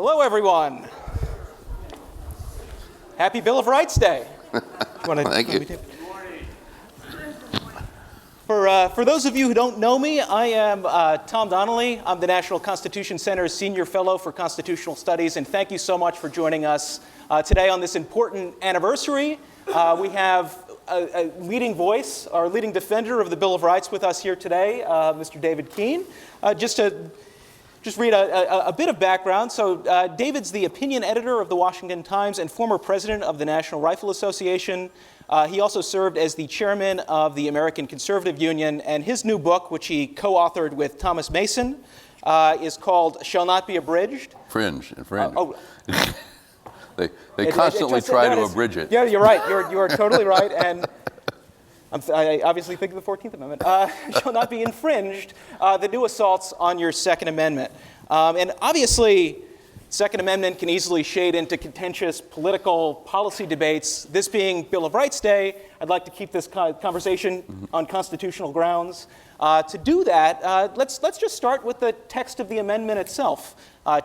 Hello, everyone. Happy Bill of Rights Day. Thank you. For those of you who don't know me, I am Tom Donnelly. I'm the National Constitution Center's Senior Fellow for Constitutional Studies, and thank you so much for joining us today on this important anniversary. We have a leading voice, our leading defender of the Bill of Rights with us here today, Mr. David Keene. Just read a bit of background. So David's the opinion editor of the Washington Times and former president of the National Rifle Association. He also served as the chairman of the American Conservative Union, and his new book, which he co-authored with Thomas Mason, is called Shall Not Be Abridged. Fringe. They constantly try to abridge it. Yeah, you're right. You are totally right. And I obviously think of the 14th Amendment. Shall not be infringed, the new assaults on your Second Amendment. And obviously, Second Amendment can easily shade into contentious political policy debates. This being Bill of Rights Day, I'd like to keep this conversation on constitutional grounds. To do that, let's just start with the text of the amendment itself,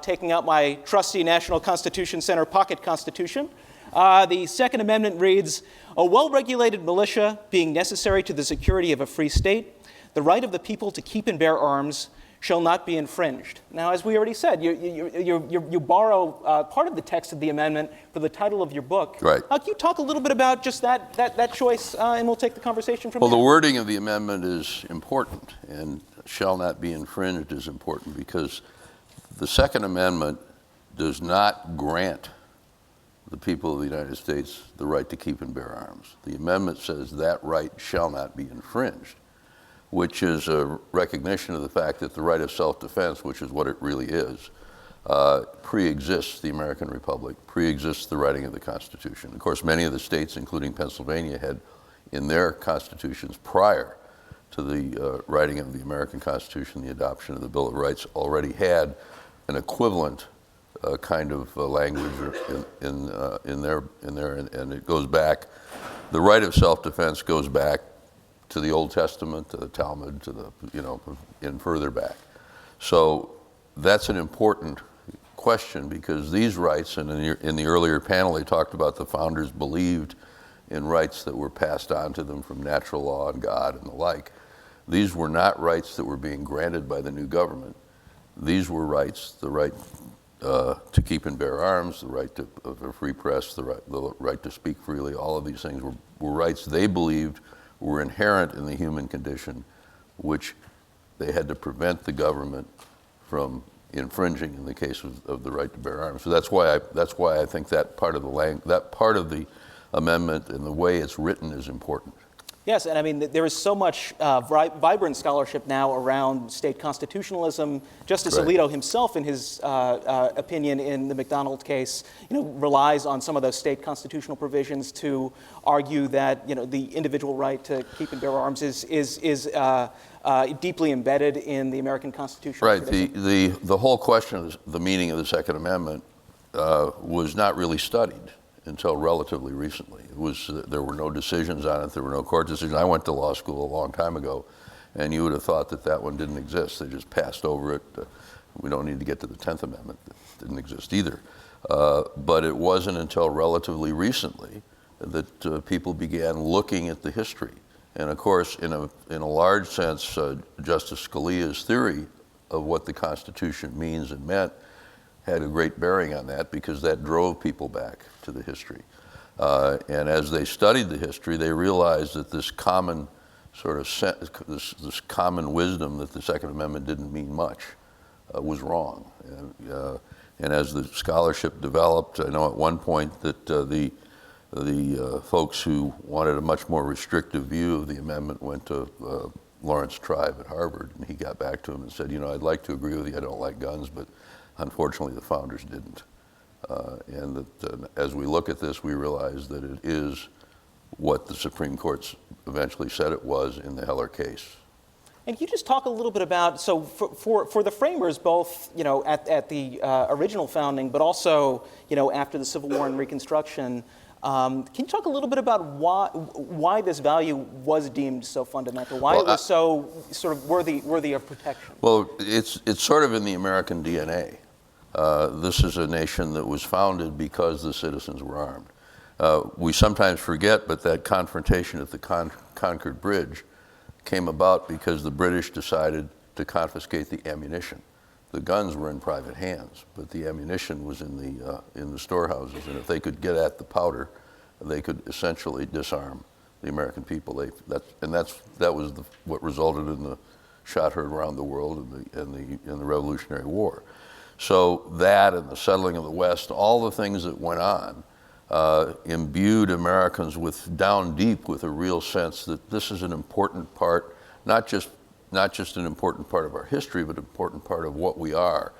taking out my trusty National Constitution Center pocket constitution. The Second Amendment reads, "A well-regulated militia being necessary to the security of a free state, the right of the people to keep and bear arms shall not be infringed." Now, as we already said, you borrow part of the text of the amendment for the title of your book. Right. Can you talk a little bit about just that choice, and we'll take the conversation from there? Well, the wording of the amendment is important, and shall not be infringed is important because the Second Amendment does not grant the people of the United States the right to keep and bear arms. The amendment says that right shall not be infringed, which is a recognition of the fact that the right of self-defense, which is what it really is, pre-exists the American Republic, pre-exists the writing of the Constitution. Of course, many of the states, including Pennsylvania, had in their constitutions prior to the writing of the American Constitution, the adoption of the Bill of Rights, already had an equivalent kind of language in there, and it goes back. The right of self-defense goes back to the Old Testament, to the Talmud, to the and further back. So that's an important question because these rights, and in the earlier panel they talked about the founders believed in rights that were passed on to them from natural law and God and the like. These were not rights that were being granted by the new government. These were rights, the right to keep and bear arms, the right to a free press, the right to speak freely. All of these things were rights they believed were inherent in the human condition, which they had to prevent the government from infringing in the case of the right to bear arms. So that's why I think that part of the amendment and the way it's written is important. Yes, and I mean, there is so much vibrant scholarship now around state constitutionalism. Justice Alito himself, in his opinion in the McDonald's case, relies on some of those state constitutional provisions to argue that the individual right to keep and bear arms is deeply embedded in the American Constitution. Right. The whole question of the meaning of the Second Amendment was not really studied until relatively recently. There were no decisions on it. There were no court decisions. I went to law school a long time ago, and you would have thought that one didn't exist. They just passed over it. We don't need to get to the 10th Amendment. That didn't exist either. But it wasn't until relatively recently that people began looking at the history. And of course, in a large sense, Justice Scalia's theory of what the Constitution means and meant had a great bearing on that because that drove people back to the history. And as they studied the history, they realized that this common sort of this common wisdom that the Second Amendment didn't mean much was wrong. And as the scholarship developed, I know at one point that the folks who wanted a much more restrictive view of the amendment went to Lawrence Tribe at Harvard, and he got back to him and said, I'd like to agree with you, I don't like guns, but unfortunately, the founders didn't. And that as we look at this, we realize that it is what the Supreme Court eventually said it was in the Heller case. And can you just talk a little bit about, so for the framers, both at the original founding, but also after the Civil War and Reconstruction, can you talk a little bit about why this value was deemed so fundamental? Why it was so sort of worthy of protection? Well, it's sort of in the American DNA. This is a nation that was founded because the citizens were armed. We sometimes forget, but that confrontation at the Concord Bridge came about because the British decided to confiscate the ammunition. The guns were in private hands, but the ammunition was in the storehouses, and if they could get at the powder, they could essentially disarm the American people. That was what resulted in the shot heard around the world in the Revolutionary War. So that and the settling of the West, all the things that went on, imbued Americans down deep with a real sense that this is an important part, not just an important part of our history, but an important part of what we are.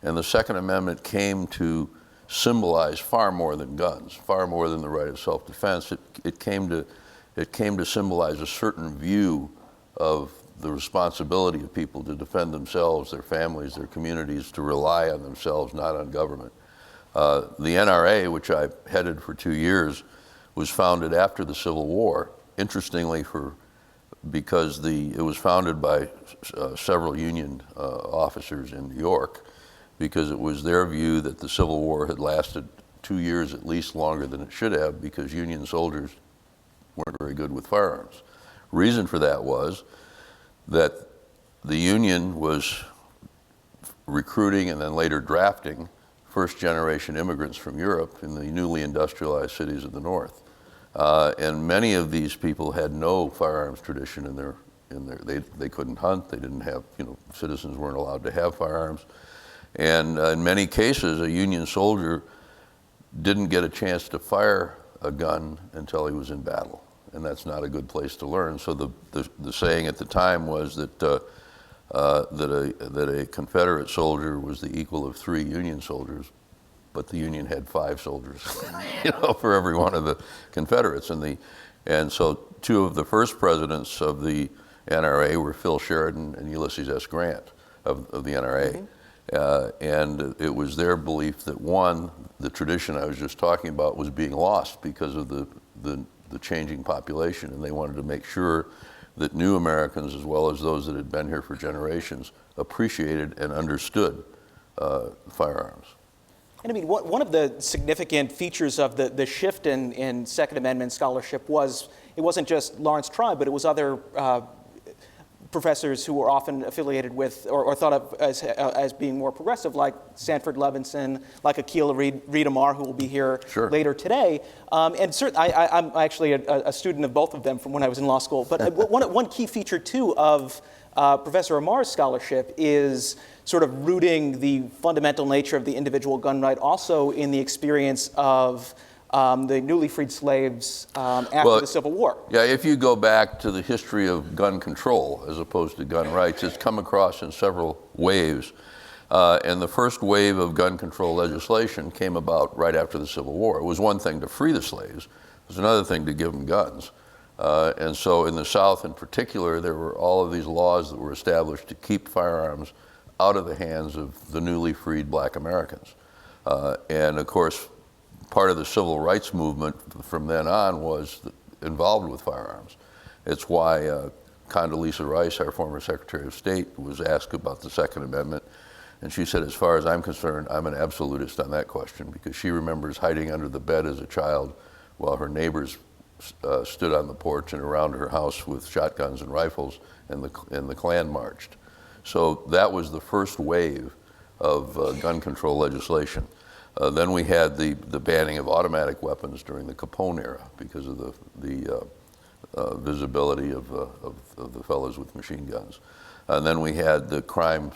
And the Second Amendment came to symbolize far more than guns, far more than the right of self-defense. It came to symbolize a certain view of the responsibility of people to defend themselves, their families, their communities, to rely on themselves, not on government. The NRA, which I headed for 2 years, was founded after the Civil War, interestingly because it was founded by several Union officers in New York, because it was their view that the Civil War had lasted 2 years at least longer than it should have, because Union soldiers weren't very good with firearms. Reason for that was that the Union was recruiting and then later drafting first-generation immigrants from Europe in the newly industrialized cities of the North. And many of these people had no firearms tradition they couldn't hunt, they didn't have, citizens weren't allowed to have firearms. And in many cases, a Union soldier didn't get a chance to fire a gun until he was in battle. And that's not a good place to learn. So the saying at the time was that a Confederate soldier was the equal of 3 Union soldiers, but the Union had 5 soldiers, for every one of the Confederates. And so 2 of the first presidents of the NRA were Phil Sheridan and Ulysses S. Grant of the NRA. Mm-hmm. And it was their belief that, one, the tradition I was just talking about was being lost because of the changing population, and they wanted to make sure that new Americans, as well as those that had been here for generations, appreciated and understood firearms. And I mean, one of the significant features of the shift in Second Amendment scholarship was it wasn't just Lawrence Tribe, but it was other professors who were often affiliated with or thought of as being more progressive, like Sanford Levinson, like Akil Reed Amar, who will be here later today. And I'm actually a student of both of them from when I was in law school. But one key feature, too, of Professor Amar's scholarship is sort of rooting the fundamental nature of the individual gun right also in the experience of the newly freed slaves after the Civil War. Yeah, if you go back to the history of gun control as opposed to gun rights, it's come across in several waves. And the first wave of gun control legislation came about right after the Civil War. It was one thing to free the slaves. It was another thing to give them guns. And so in the South in particular, there were all of these laws that were established to keep firearms out of the hands of the newly freed black Americans. And of course, part of the civil rights movement from then on was involved with firearms. It's why Condoleezza Rice, our former Secretary of State, was asked about the Second Amendment. And she said, as far as I'm concerned, I'm an absolutist on that question, because she remembers hiding under the bed as a child while her neighbors stood on the porch and around her house with shotguns and rifles, and the Klan marched. So that was the first wave of gun control legislation. Then we had the banning of automatic weapons during the Capone era because of the visibility of the fellows with machine guns. And then we had the crime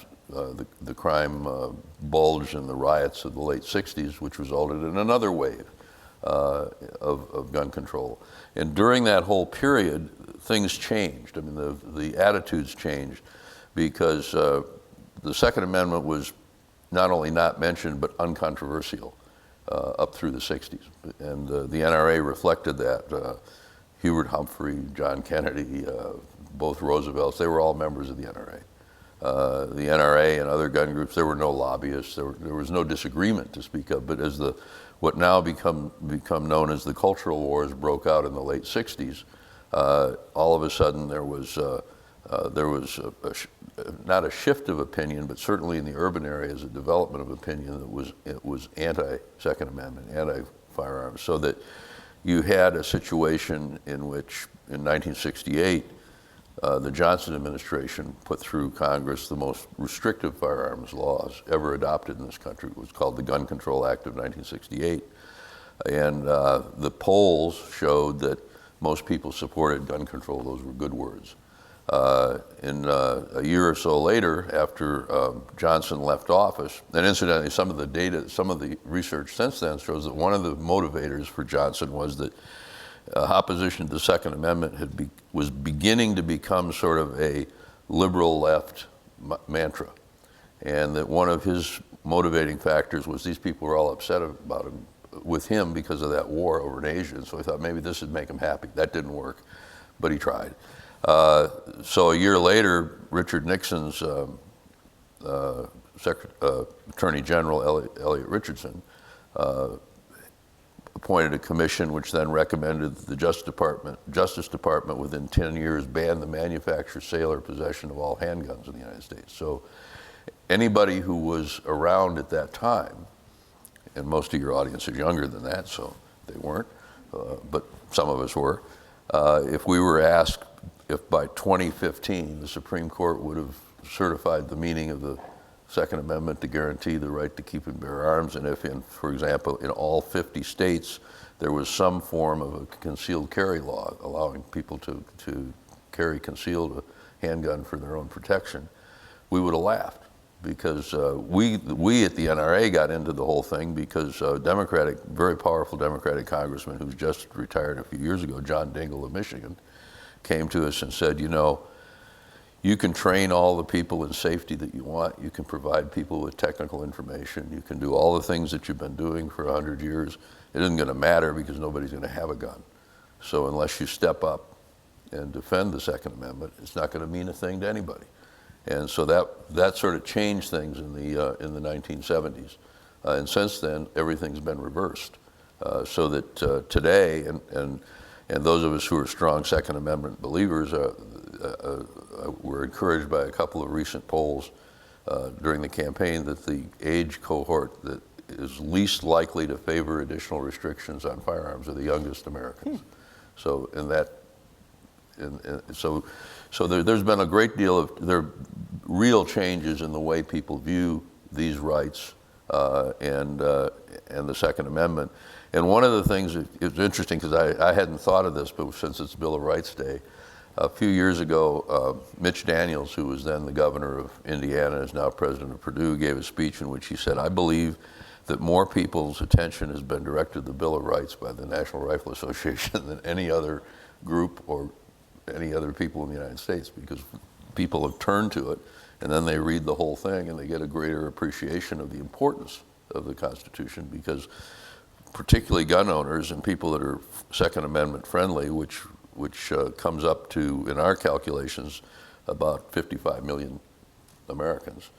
bulge in the riots of the late 60s, which resulted in another wave of gun control. And during that whole period, things changed. I mean, the attitudes changed because the Second Amendment was not only not mentioned, but uncontroversial up through the 60s. And the NRA reflected that. Hubert Humphrey, John Kennedy, both Roosevelts, they were all members of the NRA. The NRA and other gun groups, there were no lobbyists, there was no disagreement to speak of, but as what now become known as the cultural wars broke out in the late 60s, all of a sudden there was not a shift of opinion, but certainly in the urban areas, a development of opinion that it was anti-Second Amendment, anti-firearms, so that you had a situation in which, in 1968, the Johnson administration put through Congress the most restrictive firearms laws ever adopted in this country. It was called the Gun Control Act of 1968. And the polls showed that most people supported gun control. Those were good words. A year or so later, after Johnson left office, and incidentally, some of the research since then shows that one of the motivators for Johnson was that opposition to the Second Amendment was beginning to become sort of a liberal left mantra, and that one of his motivating factors was these people were all upset with him because of that war over in Asia, and so he thought maybe this would make him happy. That didn't work, but he tried. So a year later, Richard Nixon's Attorney General, Elliot Richardson, appointed a commission which then recommended that the Justice Department within 10 years ban the manufacture, sale, or possession of all handguns in the United States. So anybody who was around at that time, and most of your audience is younger than that, so they weren't, but some of us were, if we were asked if by 2015 the Supreme Court would have certified the meaning of the Second Amendment to guarantee the right to keep and bear arms, and if, for example, in all 50 states there was some form of a concealed carry law allowing people to carry concealed handgun for their own protection, we would have laughed. Because we at the NRA got into the whole thing because very powerful Democratic congressman who's just retired a few years ago, John Dingell of Michigan, came to us and said, you know, you can train all the people in safety that you want. You can provide people with technical information. You can do all the things that you've been doing for 100 years. It isn't going to matter because nobody's going to have a gun. So unless you step up and defend the Second Amendment, it's not going to mean a thing to anybody. And so that sort of changed things in the 1970s. And since then, everything's been reversed. So that today, and those of us who are strong Second Amendment believers were encouraged by a couple of recent polls during the campaign that the age cohort that is least likely to favor additional restrictions on firearms are the youngest Americans. So there's been a great deal of real changes in the way people view these rights and the Second Amendment. And one of the things, it's interesting because I hadn't thought of this, but since it's Bill of Rights Day, a few years ago, Mitch Daniels, who was then the governor of Indiana, is now president of Purdue, gave a speech in which he said, I believe that more people's attention has been directed to the Bill of Rights by the National Rifle Association than any other group or any other people in the United States, because people have turned to it and then they read the whole thing and they get a greater appreciation of the importance of the Constitution, because particularly gun owners and people that are Second Amendment friendly, which comes up to, in our calculations, about 55 million Americans,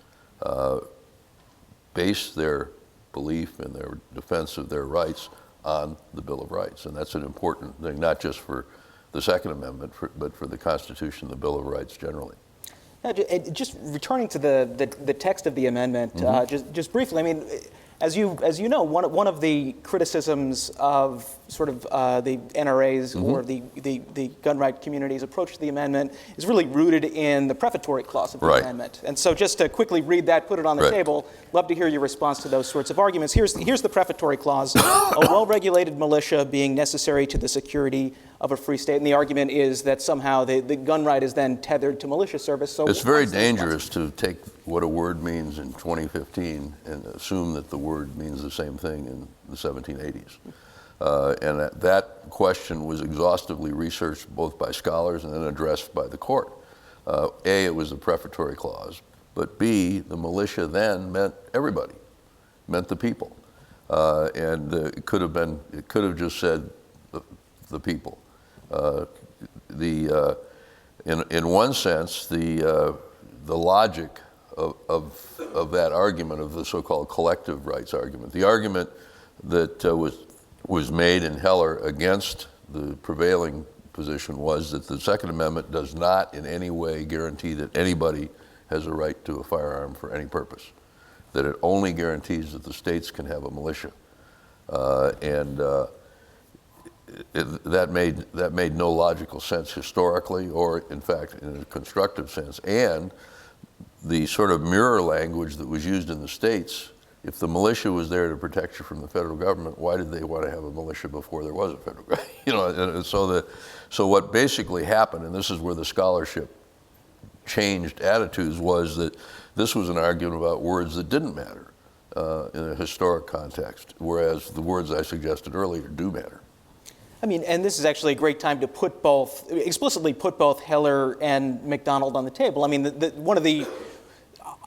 base their belief and their defense of their rights on the Bill of Rights. And that's an important thing, not just for the Second Amendment, but for the Constitution, the Bill of Rights generally. Now, just returning to the text of the amendment, just briefly, I mean, as you know, one of the criticisms of sort of the NRA's or the gun right community's approach to the amendment is really rooted in the prefatory clause of the amendment. And so just to quickly read that, put it on the table, love to hear your response to those sorts of arguments. Here's the prefatory clause: a well-regulated militia being necessary to the security of a free state. And the argument is that somehow the gun right is then tethered to militia service. So it's very dangerous to take what a word means in 2015 and assume that the word means the same thing in the 1780s. And that question was exhaustively researched both by scholars and then addressed by the court. A, it was the prefatory clause, but B, the militia then meant everybody, meant the people. And it could have just said the people. In one sense, the logic of that argument, of the so-called collective rights argument, the argument that was made in Heller against the prevailing position was that the Second Amendment does not in any way guarantee that anybody has a right to a firearm for any purpose, that it only guarantees that the states can have a militia. That made no logical sense historically, or in fact in a constructive sense. And the sort of mirror language that was used in the states, if the militia was there to protect you from the federal government, why did they want to have a militia before there was a federal government? You know, and so what basically happened, and this is where the scholarship changed attitudes, was that this was an argument about words that didn't matter in a historic context, whereas the words I suggested earlier do matter. I mean, and this is actually a great time to explicitly put both Heller and McDonald on the table. I mean, one of the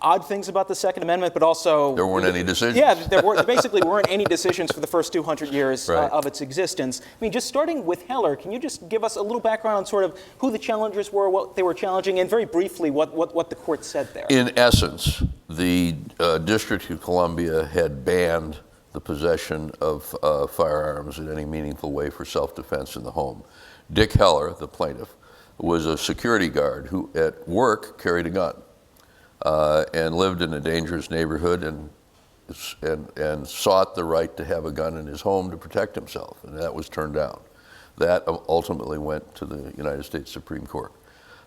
odd things about the Second Amendment, but also... There weren't any decisions. Yeah, there basically weren't any decisions for the first 200 years Right. of its existence. I mean, just starting with Heller, can you just give us a little background on sort of who the challengers were, what they were challenging, and very briefly what the court said there? In essence, the District of Columbia had banned the possession of firearms in any meaningful way for self-defense in the home. Dick Heller, the plaintiff, was a security guard who at work carried a gun and lived in a dangerous neighborhood and sought the right to have a gun in his home to protect himself, and that was turned down. That ultimately went to the United States Supreme Court.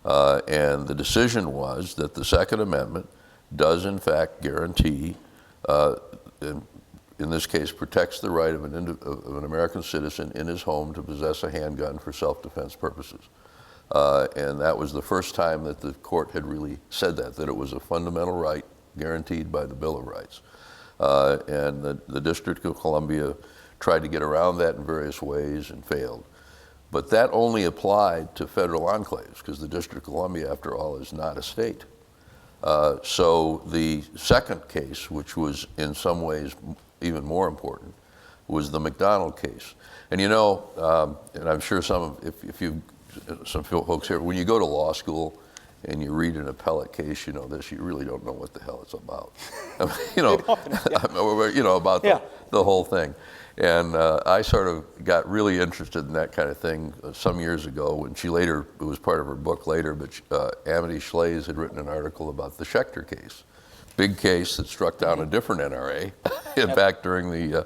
And the decision was that the Second Amendment does in fact guarantee, in this case, protects the right of an American citizen in his home to possess a handgun for self-defense purposes. And that was the first time that the court had really said that it was a fundamental right guaranteed by the Bill of Rights. And the District of Columbia tried to get around that in various ways and failed. But that only applied to federal enclaves, because the District of Columbia, after all, is not a state. So the second case, which was in some ways even more important, was the McDonald case. And you know, and I'm sure some folks here, when you go to law school and you read an appellate case, you know this, you really don't know what the hell it's about. I mean, you know, about the whole thing. And I sort of got really interested in that kind of thing some years ago when it was part of her book later, but Amity Shlaes had written an article about the Schechter case. Big case that struck down a different NRA back during the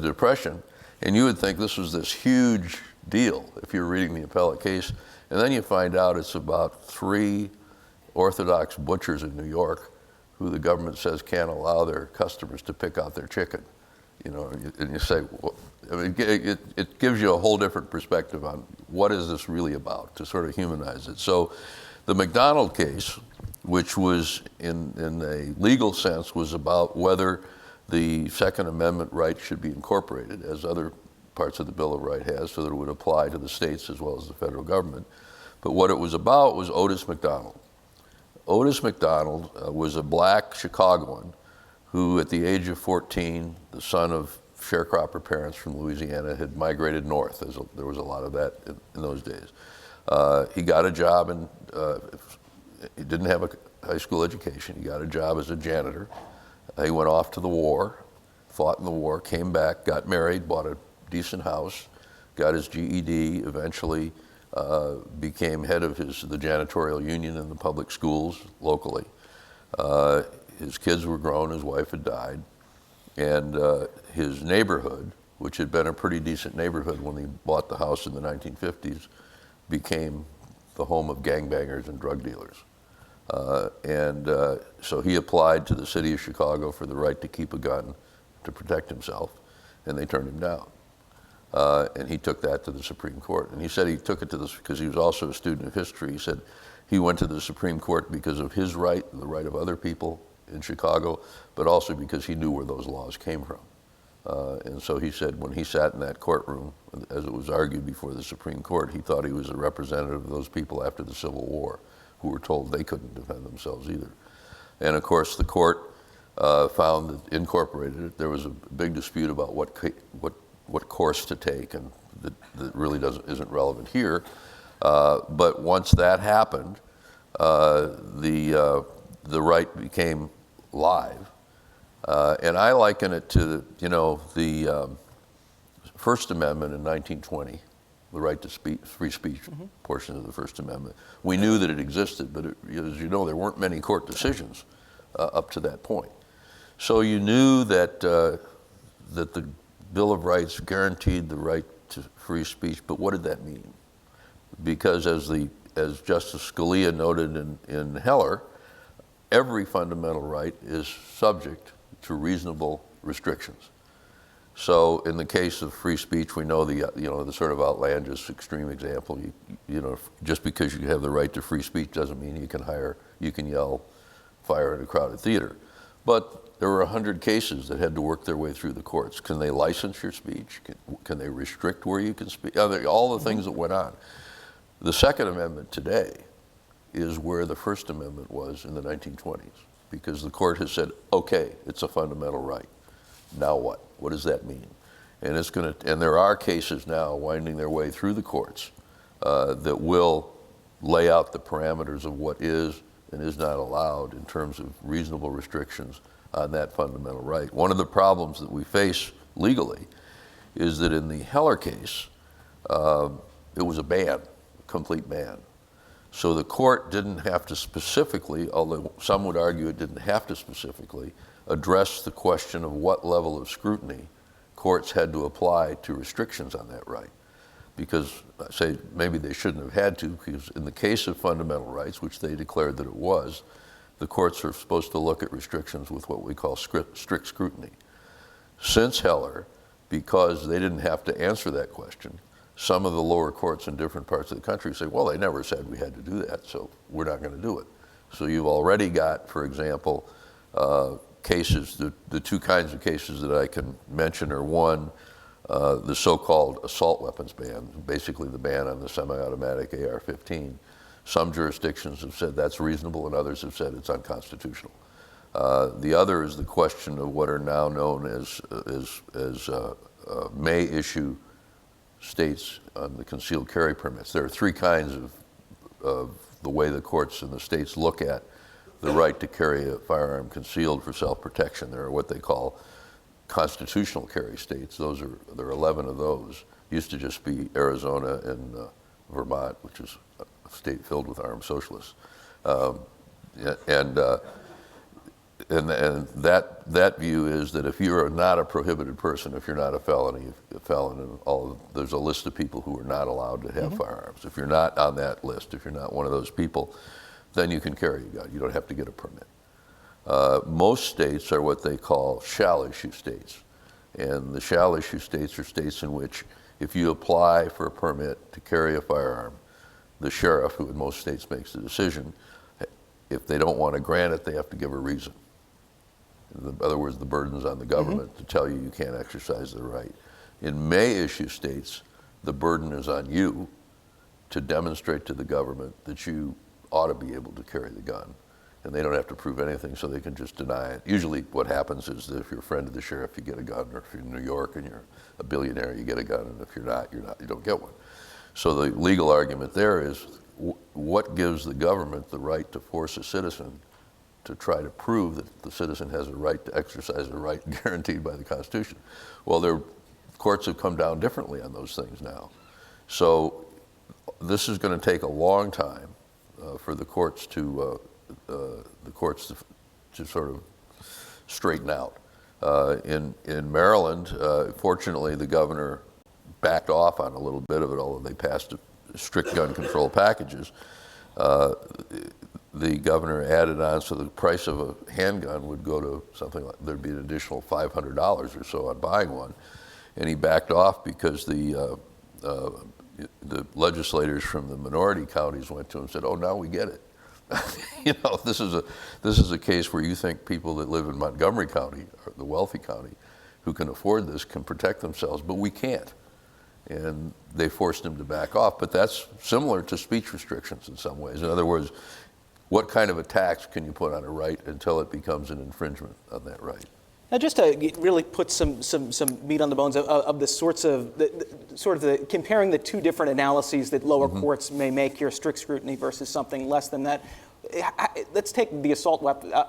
Depression. And you would think this was this huge deal if you're reading the appellate case. And then you find out it's about 3 Orthodox butchers in New York who the government says can't allow their customers to pick out their chicken. You know, and you say, well, I mean, it gives you a whole different perspective on what is this really about, to sort of humanize it. So the McDonald case, which was in a legal sense was about whether the Second Amendment right should be incorporated, as other parts of the Bill of Rights has, so that it would apply to the states as well as the federal government. But what it was about was Otis McDonald. Otis McDonald was a black Chicagoan who, at the age of 14, the son of sharecropper parents from Louisiana, had migrated north. There was a lot of that in those days. He got a job he didn't have a high school education. He got a job as a janitor. He went off to the war, fought in the war, came back, got married, bought a decent house, got his GED, eventually became head of the janitorial union in the public schools locally. His kids were grown, his wife had died, and his neighborhood, which had been a pretty decent neighborhood when he bought the house in the 1950s, became the home of gangbangers and drug dealers. So he applied to the city of Chicago for the right to keep a gun to protect himself, and they turned him down. And he took that to the Supreme Court. And he said he took it to this because he was also a student of history. He said he went to the Supreme Court because of his right, the right of other people in Chicago, but also because he knew where those laws came from. And so he said when he sat in that courtroom, as it was argued before the Supreme Court, he thought he was a representative of those people after the Civil War who were told they couldn't defend themselves either. And of course the court found that incorporated it. There was a big dispute about what course to take, and that really isn't relevant here. But once that happened, the right became live. And I liken it to the First Amendment in 1920 the right to free speech portion of the First Amendment. We knew that it existed, but as you know, there weren't many court decisions up to that point. So you knew that that the Bill of Rights guaranteed the right to free speech, but what did that mean? Because as Justice Scalia noted in Heller, every fundamental right is subject to reasonable restrictions. So in the case of free speech, we know the sort of outlandish extreme example. Just because you have the right to free speech doesn't mean you can yell fire in a crowded theater. But there were 100 cases that had to work their way through the courts. Can they license your speech? Can they restrict where you can speak? All the things that went on. The Second Amendment today is where the First Amendment was in the 1920s, because the court has said, okay, it's a fundamental right. Now what? What does that mean? And there are cases now winding their way through the courts that will lay out the parameters of what is and is not allowed in terms of reasonable restrictions on that fundamental right. One of the problems that we face legally is that in the Heller case, it was a ban, a complete ban. So the court didn't have to specifically, although some would argue it didn't have to specifically, address the question of what level of scrutiny courts had to apply to restrictions on that right. Because, I say, maybe they shouldn't have had to, because in the case of fundamental rights, which they declared that it was, the courts are supposed to look at restrictions with what we call strict scrutiny. Since Heller, because they didn't have to answer that question, some of the lower courts in different parts of the country say, well, they never said we had to do that, so we're not going to do it. So you've already got, for example, cases, the two kinds of cases that I can mention are, one, the so-called assault weapons ban, basically the ban on the semi-automatic AR-15. Some jurisdictions have said that's reasonable, and others have said it's unconstitutional. The other is the question of what are now known as may issue states on the concealed carry permits. There are three kinds of the way the courts in the states look at the right to carry a firearm concealed for self-protection. There are what they call constitutional carry states. There are 11 of those. Used to just be Arizona and Vermont, which is a state filled with armed socialists. And that view is that if you're not a prohibited person, if you're not a felon, and there's a list of people who are not allowed to have firearms. If you're not on that list, if you're not one of those people, then you can carry a gun. You don't have to get a permit. Most states are what they call shall issue states. And the shall issue states are states in which if you apply for a permit to carry a firearm, the sheriff, who in most states makes the decision, if they don't want to grant it, they have to give a reason. In other words, the burden's on the government to tell you can't exercise the right. In may issue states, the burden is on you to demonstrate to the government that you ought to be able to carry the gun. And they don't have to prove anything, so they can just deny it. Usually what happens is that if you're a friend of the sheriff, you get a gun, or if you're in New York and you're a billionaire, you get a gun, and if you're not, you don't get one. So the legal argument there is, what gives the government the right to force a citizen to try to prove that the citizen has a right to exercise a right guaranteed by the Constitution? Well, courts have come down differently on those things now. So this is going to take a long time for the courts to sort of straighten out. In Maryland, fortunately, the governor backed off on a little bit of it, although they passed strict gun control packages. The governor added on, so the price of a handgun would go to something like, there'd be an additional $500 or so on buying one. And he backed off because the legislators from the minority counties went to him and said, oh, now we get it. This is a case where you think people that live in Montgomery County, or the wealthy county, who can afford this can protect themselves, but we can't. And they forced him to back off. But that's similar to speech restrictions in some ways. In other words, what kind of a tax can you put on a right until it becomes an infringement on that right? Now, just to really put some meat on the bones of the sorts of comparing the two different analyses that lower courts may make here, strict scrutiny versus something less than that. Let's take the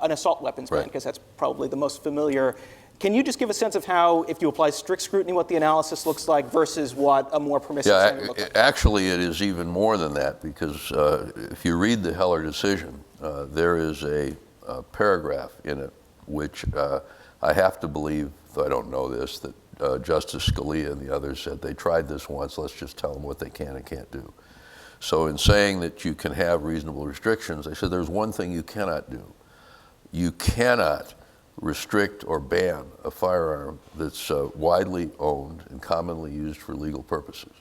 an assault weapons ban, because that's probably the most familiar Can you just give a sense of how, if you apply strict scrutiny, what the analysis looks like versus what a more permissive standard looks like? Actually, it is even more than that, because if you read the Heller decision, there is a paragraph in it which I have to believe, though I don't know this, that Justice Scalia and the others said they tried this once, let's just tell them what they can and can't do. So in saying that you can have reasonable restrictions, they said there's one thing you cannot do. You cannot restrict or ban a firearm that's widely owned and commonly used for legal purposes.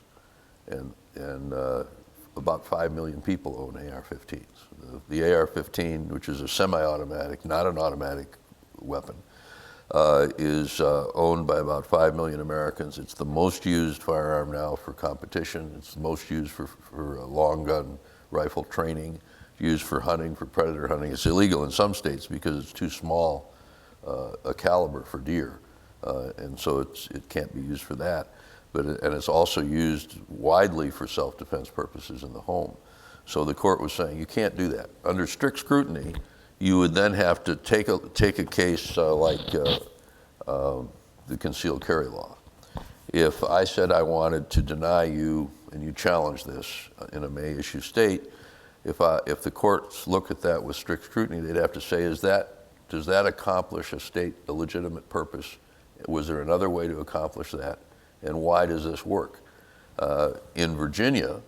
And about 5 million people own AR-15s. The AR-15, which is a semi-automatic, not an automatic weapon, is owned by about 5 million Americans. It's the most used firearm now for competition. It's the most used for long gun rifle training, used for hunting, for predator hunting. It's illegal in some states because it's too small a caliber for deer, and so it can't be used for that. And it's also used widely for self-defense purposes in the home. So the court was saying you can't do that. Under strict scrutiny, you would then have to take a case like the concealed carry law. If I said I wanted to deny you, and you challenge this in a may issue state, if the courts look at that with strict scrutiny, they'd have to say, does that accomplish a legitimate purpose? Was there another way to accomplish that? And why does this work? In Virginia,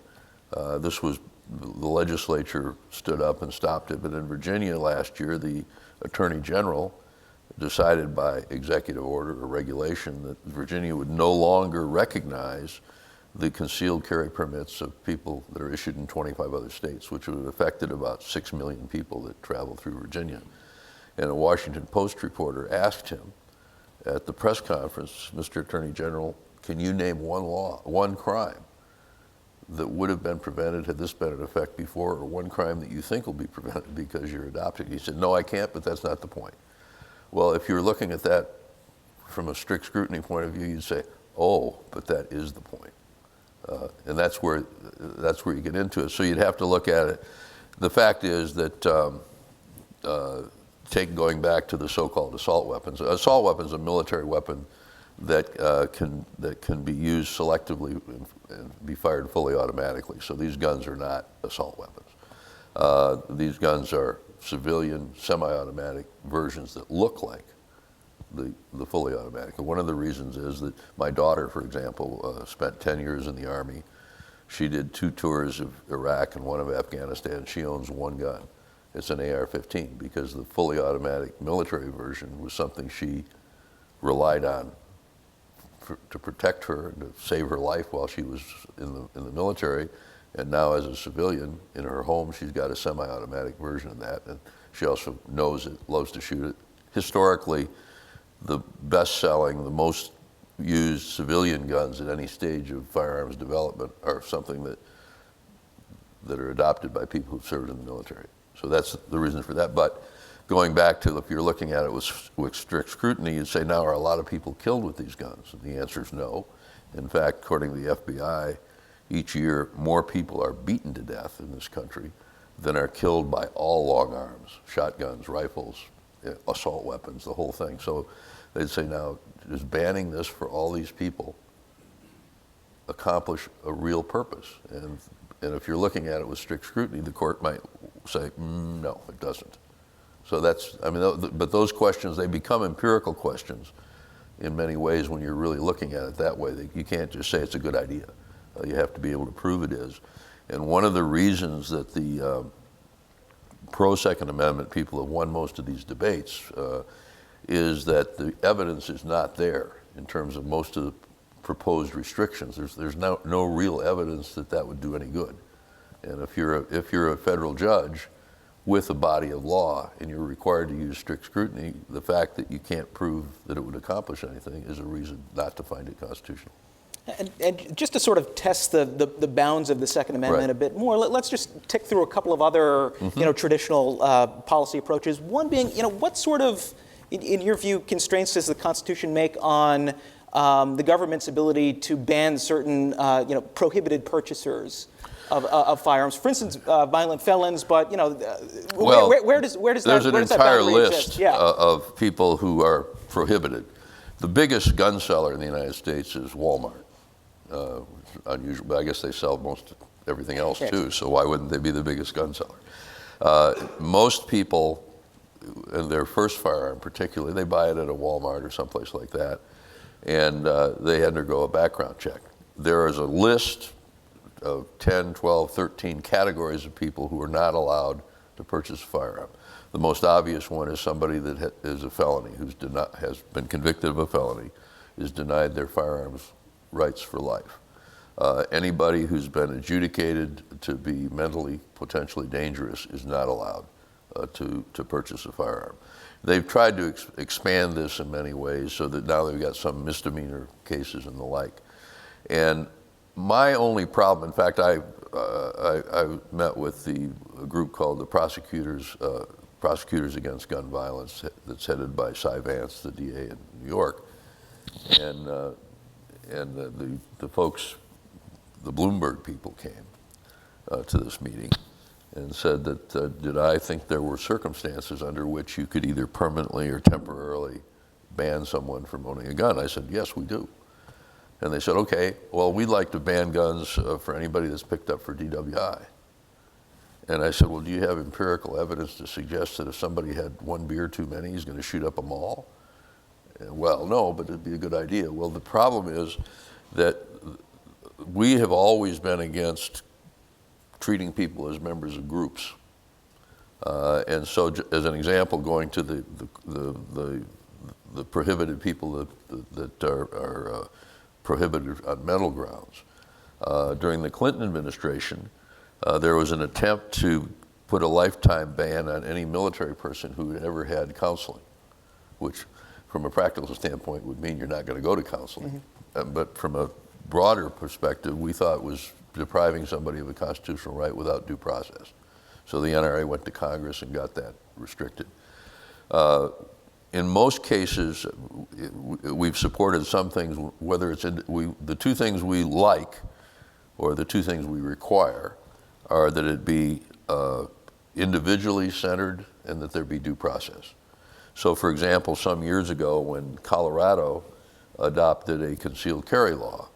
the legislature stood up and stopped it, but in Virginia last year, the Attorney General decided by executive order or regulation that Virginia would no longer recognize the concealed carry permits of people that are issued in 25 other states, which would have affected about 6 million people that travel through Virginia. And a Washington Post reporter asked him at the press conference, Mr. Attorney General, can you name one crime that would have been prevented had this been in effect before, or one crime that you think will be prevented because you're adopting? He said, no, I can't, but that's not the point. Well, if you're looking at that from a strict scrutiny point of view, you'd say, oh, but that is the point. And that's where you get into it. So you'd have to look at it. The fact is that going back to the so-called assault weapons is a military weapon that can be used selectively and be fired fully automatically. So these guns are not assault weapons. These guns are civilian, semi-automatic versions that look like the fully automatic. And one of the reasons is that my daughter, for example, spent 10 years in the Army. She did 2 tours of Iraq and 1 of Afghanistan. She owns 1 gun. It's an AR-15 because the fully automatic military version was something she relied on to protect her and to save her life while she was in the military. And now as a civilian in her home, she's got a semi-automatic version of that. And she also knows it, loves to shoot it. Historically, the best-selling, the most used civilian guns at any stage of firearms development are something that are adopted by people who've served in the military. So that's the reason for that. But going back to, if you're looking at it with strict scrutiny, you'd say, now are a lot of people killed with these guns? And the answer is no. In fact, according to the FBI, each year more people are beaten to death in this country than are killed by all long arms, shotguns, rifles, assault weapons, the whole thing. So they'd say, now, does banning this for all these people accomplish a real purpose? And if you're looking at it with strict scrutiny, the court might say, no, it doesn't. So but those questions, they become empirical questions in many ways when you're really looking at it that way. You can't just say it's a good idea. You have to be able to prove it is. And one of the reasons that the pro-Second Amendment people have won most of these debates is that the evidence is not there in terms of most of the proposed restrictions. There's no real evidence that would do any good. And if you're a federal judge with a body of law and you're required to use strict scrutiny, the fact that you can't prove that it would accomplish anything is a reason not to find it constitutional. And just to sort of test the bounds of the Second Amendment a bit more, let's just tick through a couple of other traditional policy approaches. One being, what sort of, in your view, constraints does the Constitution make on the government's ability to ban certain prohibited purchasers of firearms? For instance, violent felons. But where does there's that an entire boundary list exist? Yeah. of people who are prohibited. The biggest gun seller in the United States is Walmart. Unusual, but I guess they sell most everything else too, so why wouldn't they be the biggest gun seller? Most people, and their first firearm particularly, they buy it at a Walmart or someplace like that, and they undergo a background check. There is a list of 10, 12, 13 categories of people who are not allowed to purchase a firearm. The most obvious one is somebody that is a felony, has been convicted of a felony, is denied their firearms rights for life. Anybody who's been adjudicated to be mentally potentially dangerous is not allowed to purchase a firearm. They've tried to expand this in many ways so that now they've got some misdemeanor cases and the like. And my only problem, in fact, I met with a group called the Prosecutors Against Gun Violence that's headed by Cy Vance, the DA in New York. And the folks, the Bloomberg people came to this meeting and said that did I think there were circumstances under which you could either permanently or temporarily ban someone from owning a gun? I said, yes, we do. And they said, okay, well, we'd like to ban guns for anybody that's picked up for DWI. And I said, well, do you have empirical evidence to suggest that if somebody had one beer too many, he's going to shoot up a mall? And, well, no, but it'd be a good idea. Well, the problem is that we have always been against treating people as members of groups. And so, as an example, going to the prohibited people that are prohibited on mental grounds. During the Clinton administration, there was an attempt to put a lifetime ban on any military person who had ever had counseling, which from a practical standpoint would mean you're not going to go to counseling. Mm-hmm. But from a broader perspective, we thought was depriving somebody of a constitutional right without due process. So the NRA went to Congress and got that restricted. In most cases, we've supported some things, whether it's the two things we like or the two things we require are that it be individually centered and that there be due process. So for example, some years ago when Colorado adopted a concealed carry law,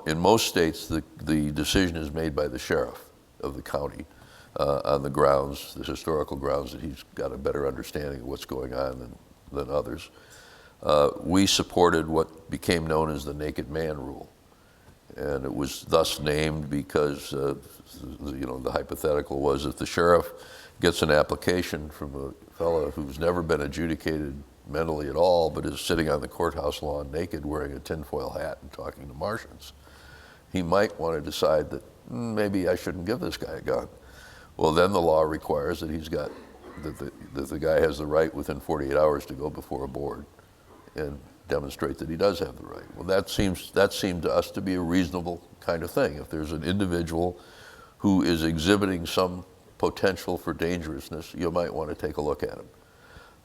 in most states the decision is made by the sheriff of the county on the grounds, the historical grounds that he's got a better understanding of what's going on than others. We supported what became known as the naked man rule. And it was thus named because the hypothetical was if the sheriff gets an application from a fellow who's never been adjudicated mentally at all, but is sitting on the courthouse lawn naked wearing a tinfoil hat and talking to Martians, he might want to decide that maybe I shouldn't give this guy a gun. Well, then the law requires that that the guy has the right within 48 hours to go before a board and demonstrate that he does have the right. Well, that seemed to us to be a reasonable kind of thing. If there's an individual who is exhibiting some potential for dangerousness, you might want to take a look at him.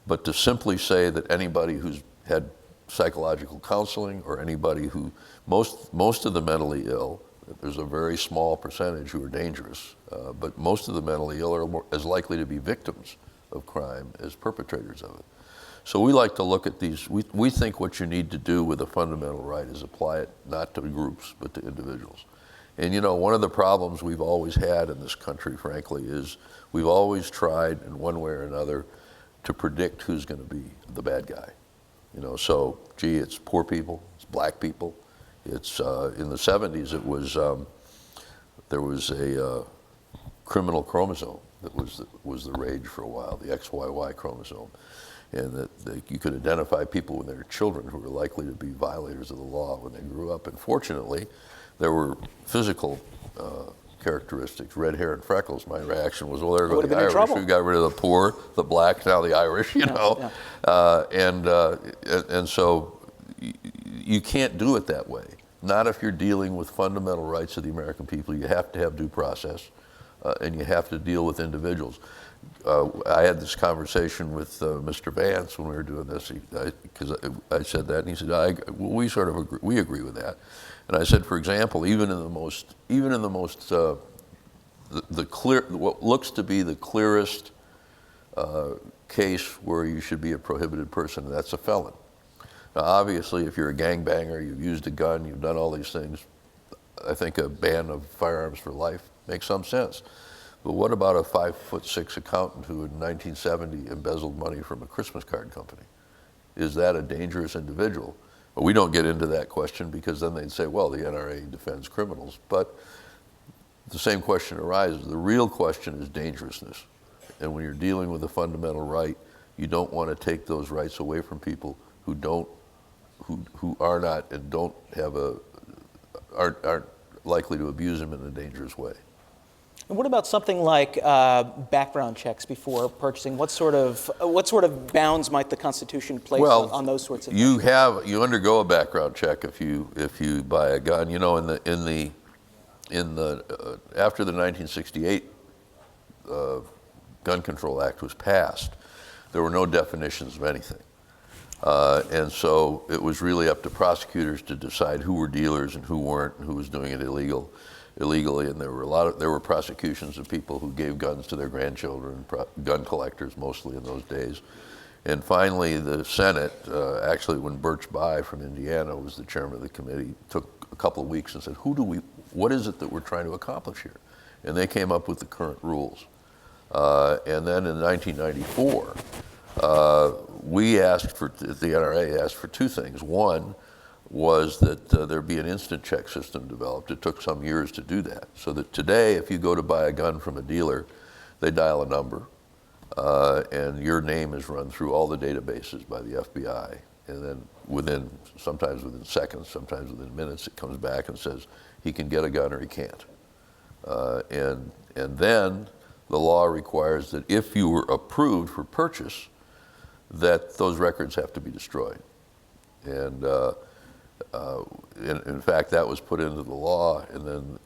But to simply say that anybody who's had psychological counseling or anybody who, most of the mentally ill, there's a very small percentage who are dangerous, but most of the mentally ill are as likely to be victims of crime as perpetrators of it. So we like to look at these. We think what you need to do with a fundamental right is apply it not to groups, but to individuals. And one of the problems we've always had in this country, frankly, is we've always tried in one way or another to predict who's going to be the bad guy. So, gee, it's poor people, it's black people. It's in the 70s, there was a criminal chromosome that was the rage for a while, the XYY chromosome. And that you could identify people when they were children who were likely to be violators of the law when they grew up. And fortunately, there were physical characteristics, red hair and freckles. My reaction was, well, there go the Irish. We got rid of the poor, the black, now the Irish, know. Yeah. And so you can't do it that way. Not if you're dealing with fundamental rights of the American people. You have to have due process, and you have to deal with individuals. I had this conversation with Mr. Vance when we were doing this, because I said that, and he said, "We sort of agree, we agree with that." And I said, for example, even in the most what looks to be the clearest case where you should be a prohibited person, and that's a felon. Now, obviously, if you're a gangbanger, you've used a gun, you've done all these things, I think a ban of firearms for life makes some sense. But what about a 5'6" accountant who in 1970 embezzled money from a Christmas card company? Is that a dangerous individual? Well, we don't get into that question because then they'd say, well, the NRA defends criminals. But the same question arises. The real question is dangerousness. And when you're dealing with a fundamental right, you don't want to take those rights away from people who are not and don't have aren't likely to abuse them in a dangerous way. And what about something like background checks before purchasing? What sort of bounds might the Constitution place on those sorts of things? You undergo a background check if you buy a gun. You know, after the 1968 Gun Control Act was passed, there were no definitions of anything. And so it was really up to prosecutors to decide who were dealers and who weren't, and who was doing it illegally. And there were prosecutions of people who gave guns to their grandchildren, gun collectors mostly in those days. And finally, the Senate, actually when Birch Bayh from Indiana was the chairman of the committee, took a couple of weeks and said, what is it that we're trying to accomplish here? And they came up with the current rules. And then in 1994, the NRA asked for two things. One was that there be an instant check system developed. It took some years to do that. So that today, if you go to buy a gun from a dealer, they dial a number, and your name is run through all the databases by the FBI. And then sometimes within seconds, sometimes within minutes, it comes back and says he can get a gun or he can't. And then the law requires that if you were approved for purchase, that those records have to be destroyed. And in fact, that was put into the law, and then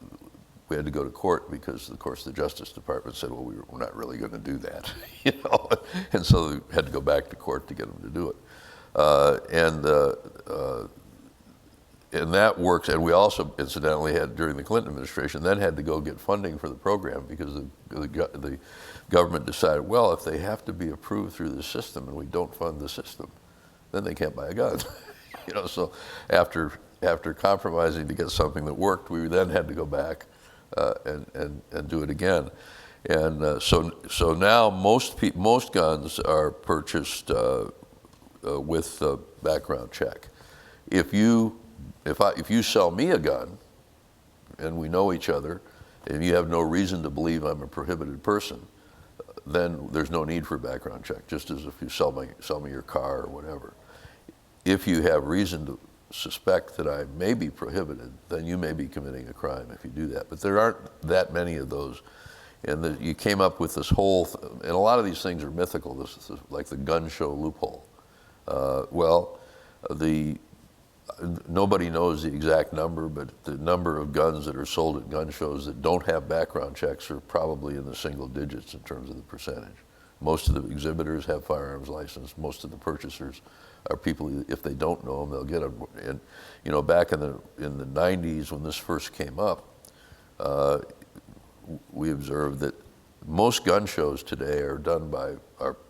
we had to go to court because, of course, the Justice Department said, well, we're not really going to do that, you know, and so we had to go back to court to get them to do it. And that works, and we also, incidentally, had, during the Clinton administration, then had to go get funding for the program because the government decided, well, if they have to be approved through the system and we don't fund the system, then they can't buy a gun. You know, so after compromising to get something that worked, we then had to go back and do it again. And so now most guns are purchased with a background check. If you sell me a gun, and we know each other, and you have no reason to believe I'm a prohibited person, then there's no need for a background check, just as if you sell me your car or whatever. If you have reason to suspect that I may be prohibited, then you may be committing a crime if you do that. But there aren't that many of those. And you came up with this whole, and a lot of these things are mythical. This is like the gun show loophole. Nobody knows the exact number, but the number of guns that are sold at gun shows that don't have background checks are probably in the single digits in terms of the percentage. Most of the exhibitors have firearms license. Most of the purchasers are people, if they don't know them, they'll get them. And you know, back in the 90s when this first came up, we observed that most gun shows today are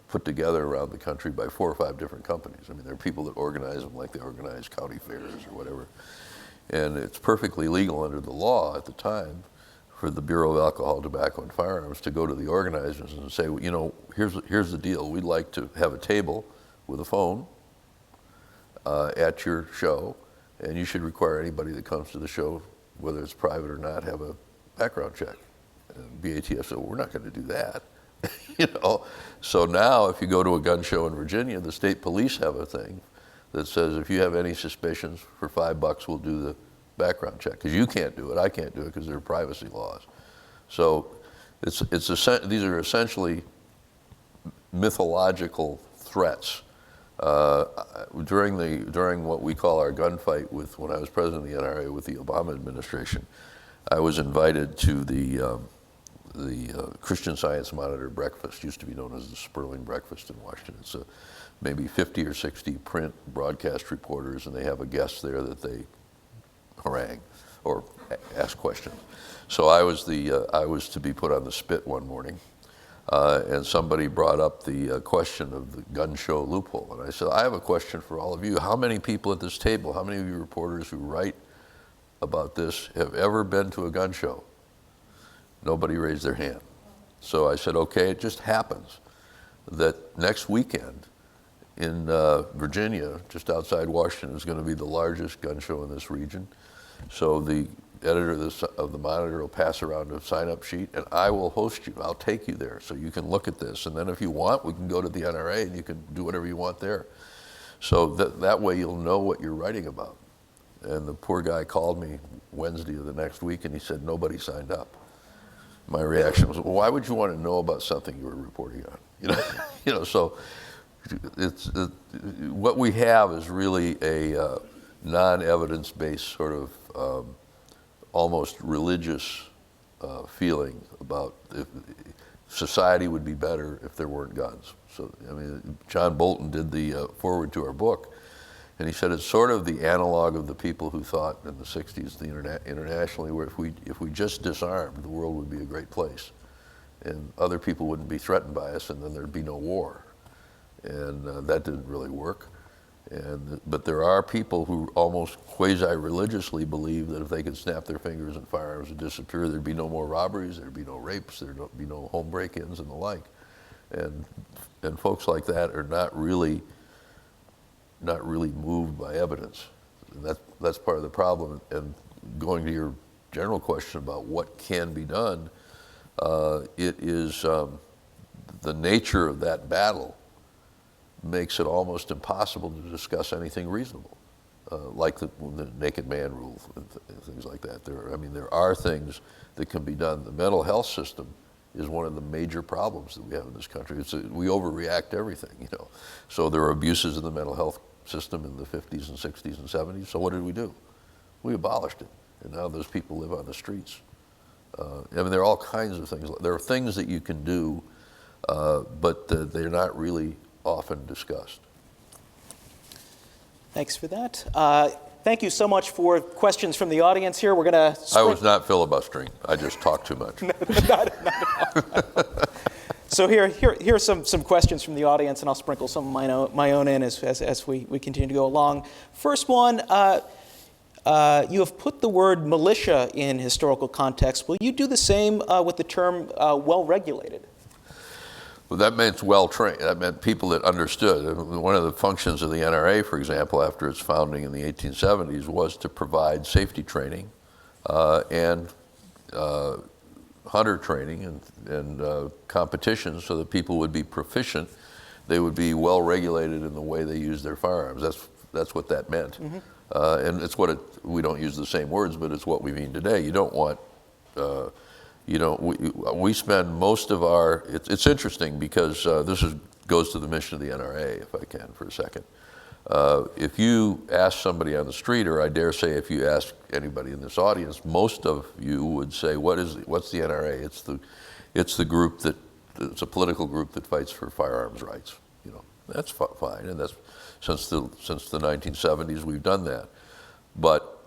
put together around the country by 4 or 5 different companies. I mean, there are people that organize them like they organize county fairs or whatever. And it's perfectly legal under the law at the time for the Bureau of Alcohol, Tobacco, and Firearms to go to the organizers and say, well, you know, here's the deal. We'd like to have a table with a phone at your show, and you should require anybody that comes to the show, whether it's private or not, have a background check. And BATF said, well, we're not going to do that. You know, so now if you go to a gun show in Virginia, the state police have a thing that says if you have any suspicions, for $5 we'll do the background check. Because you can't do it, I can't do it because there are privacy laws. So these are essentially mythological threats. During what we call our gunfight when I was president of the NRA with the Obama administration, I was invited to the Christian Science Monitor breakfast, used to be known as the Sperling Breakfast in Washington. It's maybe 50 or 60 print broadcast reporters, and they have a guest there that they harangue or ask questions. So I was to be put on the spit one morning, and somebody brought up the question of the gun show loophole. And I said, I have a question for all of you. How many people at this table, how many of you reporters who write about this have ever been to a gun show? Nobody raised their hand. So I said, okay, it just happens that next weekend in Virginia, just outside Washington, is going to be the largest gun show in this region. So the editor of the Monitor will pass around a sign-up sheet, and I will host you. I'll take you there so you can look at this. And then if you want, we can go to the NRA and you can do whatever you want there. So that way you'll know what you're writing about. And the poor guy called me Wednesday of the next week, and he said, nobody signed up. My reaction was, well, why would you want to know about something you were reporting on? So it's what we have is really a non-evidence-based sort of almost religious feeling about if society would be better if there weren't guns. So, I mean, John Bolton did the foreword to our book, and he said it's sort of the analog of the people who thought in the 60s, internationally, where if we just disarmed, the world would be a great place, and other people wouldn't be threatened by us, and then there'd be no war. And that didn't really work. But there are people who almost quasi-religiously believe that if they could snap their fingers and firearms would disappear, there'd be no more robberies, there'd be no rapes, there'd be no home break-ins and the like. And folks like that are not really moved by evidence. And that's part of the problem. And going to your general question about what can be done, it is the nature of that battle makes it almost impossible to discuss anything reasonable, like the naked man rule and things like that. There are things that can be done. The mental health system is one of the major problems that we have in this country. We overreact to everything, So there are abuses in the mental health system in the 50s and 60s and 70s. So what did we do? We abolished it, and now those people live on the streets. There are all kinds of things. There are things that you can do, but they're not really often discussed. Thanks for that. Thank you so much for questions from the audience here. We're going to... I was not filibustering. I just talked too much. Not at all. So here's some questions from the audience, and I'll sprinkle some of my own in as we continue to go along. First one, you have put the word militia in historical context. Will you do the same with the term well-regulated? Well, that meant well-trained. That meant people that understood. One of the functions of the NRA, for example, after its founding in the 1870s, was to provide safety training and hunter training and competitions so that people would be proficient. They would be well-regulated in the way they use their firearms. That's what that meant. Mm-hmm. And it's we don't use the same words, but it's what we mean today. You don't want... we spend most of our, it's interesting because this goes to the mission of the NRA, if I can, for a second. If you ask somebody on the street, or I dare say if you ask anybody in this audience, most of you would say, what's the NRA? It's the group it's a political group that fights for firearms rights. That's fine, and that's since the 1970s we've done that. But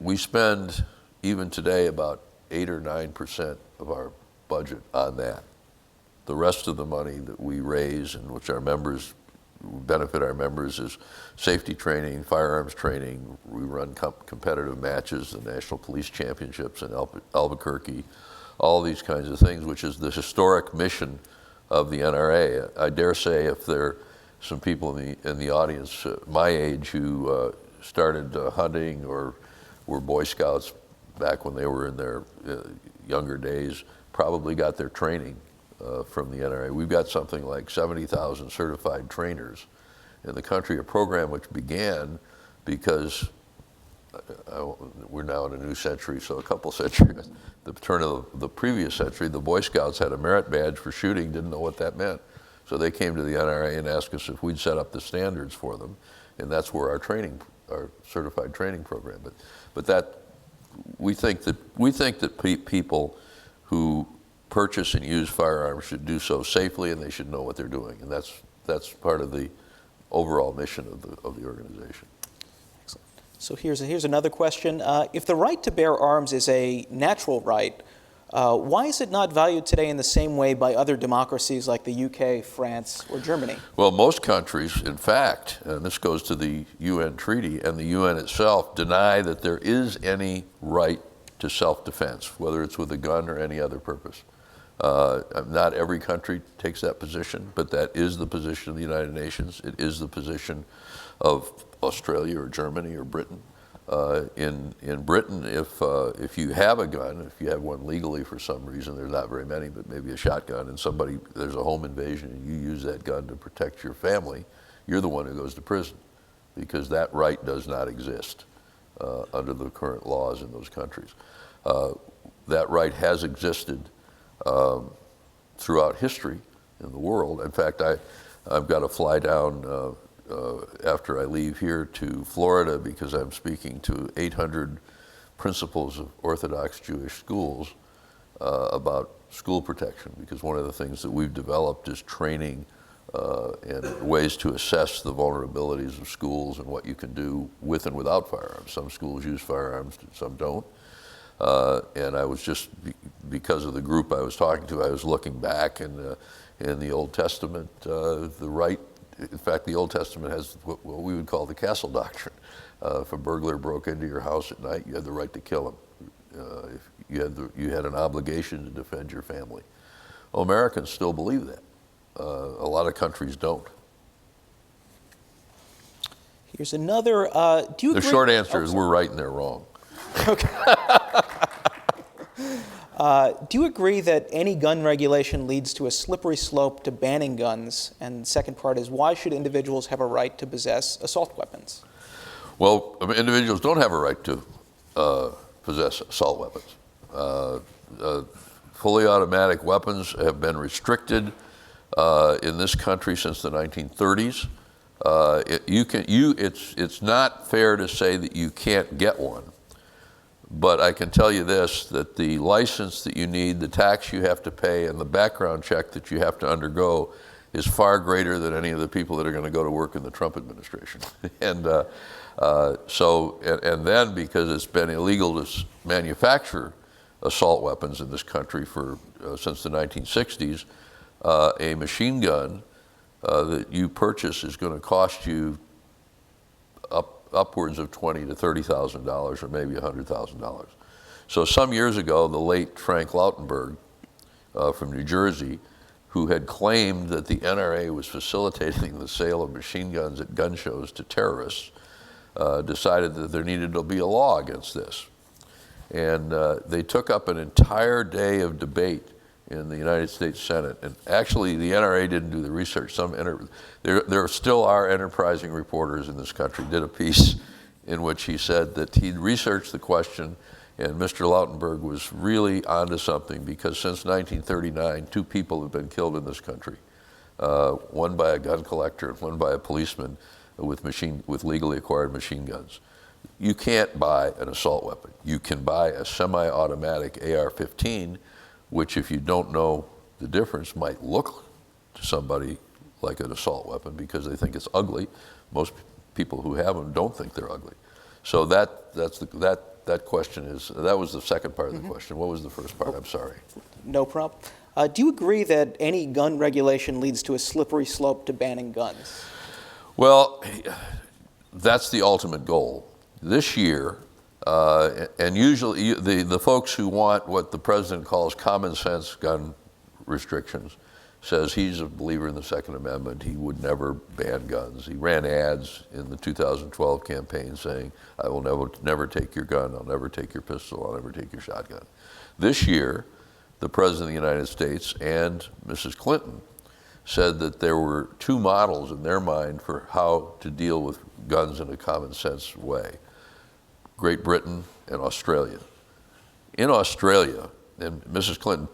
we spend, even today, about 8 or 9% of our budget on that. The rest of the money that we raise and which our members benefit our members is safety training, firearms training. We run competitive matches, the National Police Championships in Albuquerque, all these kinds of things, which is the historic mission of the NRA. I dare say if there are some people in the audience my age who started hunting or were Boy Scouts back when they were in their younger days, probably got their training from the NRA. We've got something like 70,000 certified trainers in the country, a program which began because we're now in a new century, so a couple centuries, the turn of the previous century, the Boy Scouts had a merit badge for shooting, didn't know what that meant. So they came to the NRA and asked us if we'd set up the standards for them, and that's where our certified training program. But that we think that people who purchase and use firearms should do so safely, and they should know what they're doing, and that's part of the overall mission of the organization. Excellent. So here's another question: if the right to bear arms is a natural right, Why is it not valued today in the same way by other democracies like the UK, France, or Germany? Well, most countries, in fact, and this goes to the UN treaty, and the UN itself deny that there is any right to self-defense, whether it's with a gun or any other purpose. Not every country takes that position, but that is the position of the United Nations. It is the position of Australia or Germany or Britain. In Britain, if you have a gun, if you have one legally for some reason, there's not very many, but maybe a shotgun, and there's a home invasion and you use that gun to protect your family, you're the one who goes to prison, because that right does not exist under the current laws in those countries. That right has existed throughout history in the world. In fact, I've got to fly down after I leave here to Florida, because I'm speaking to 800 principals of Orthodox Jewish schools about school protection, because one of the things that we've developed is training and ways to assess the vulnerabilities of schools and what you can do with and without firearms. Some schools use firearms, some don't. And I was just, because of the group I was talking to, I was looking back in the Old Testament, the right. In fact, the Old Testament has what we would call the castle doctrine. If a burglar broke into your house at night, you had the right to kill him. If you had an obligation to defend your family. Well, Americans still believe that. A lot of countries don't. Here's another. Do you agree? The short answer is we're right and they're wrong. Okay. Do you agree that any gun regulation leads to a slippery slope to banning guns? And the second part is, why should individuals have a right to possess assault weapons? Well, individuals don't have a right to possess assault weapons. Fully automatic weapons have been restricted in this country since the 1930s. It's not fair to say that you can't get one. But I can tell you this, that the license that you need, the tax you have to pay, and the background check that you have to undergo is far greater than any of the people that are going to go to work in the Trump administration. And then, because it's been illegal to manufacture assault weapons in this country since the 1960s, a machine gun that you purchase is going to cost you upwards of $20,000 to $30,000 or maybe $100,000. So some years ago, the late Frank Lautenberg from New Jersey, who had claimed that the NRA was facilitating the sale of machine guns at gun shows to terrorists, decided that there needed to be a law against this. And they took up an entire day of debate in the United States Senate. And actually, the NRA didn't do the research. There still are enterprising reporters in this country. Did a piece in which he said that he'd researched the question, and Mr. Lautenberg was really onto something, because since 1939, 2 people have been killed in this country. One by a gun collector and one by a policeman with legally acquired machine guns. You can't buy an assault weapon. You can buy a semi-automatic AR-15, which, if you don't know the difference, might look to somebody like an assault weapon because they think it's ugly. Most people who have them don't think they're ugly. So that question is, that was the second part of the question. What was the first part? I'm sorry. No problem. Do you agree that any gun regulation leads to a slippery slope to banning guns? Well, that's the ultimate goal. This year, and usually the folks who want what the president calls common sense gun restrictions says he's a believer in the Second Amendment. He would never ban guns. He ran ads in the 2012 campaign saying, I will never take your gun, I'll never take your pistol, I'll never take your shotgun. This year, the President of the United States and Mrs. Clinton said that there were 2 models in their mind for how to deal with guns in a common sense way. Great Britain and Australia. In Australia, and Mrs. Clinton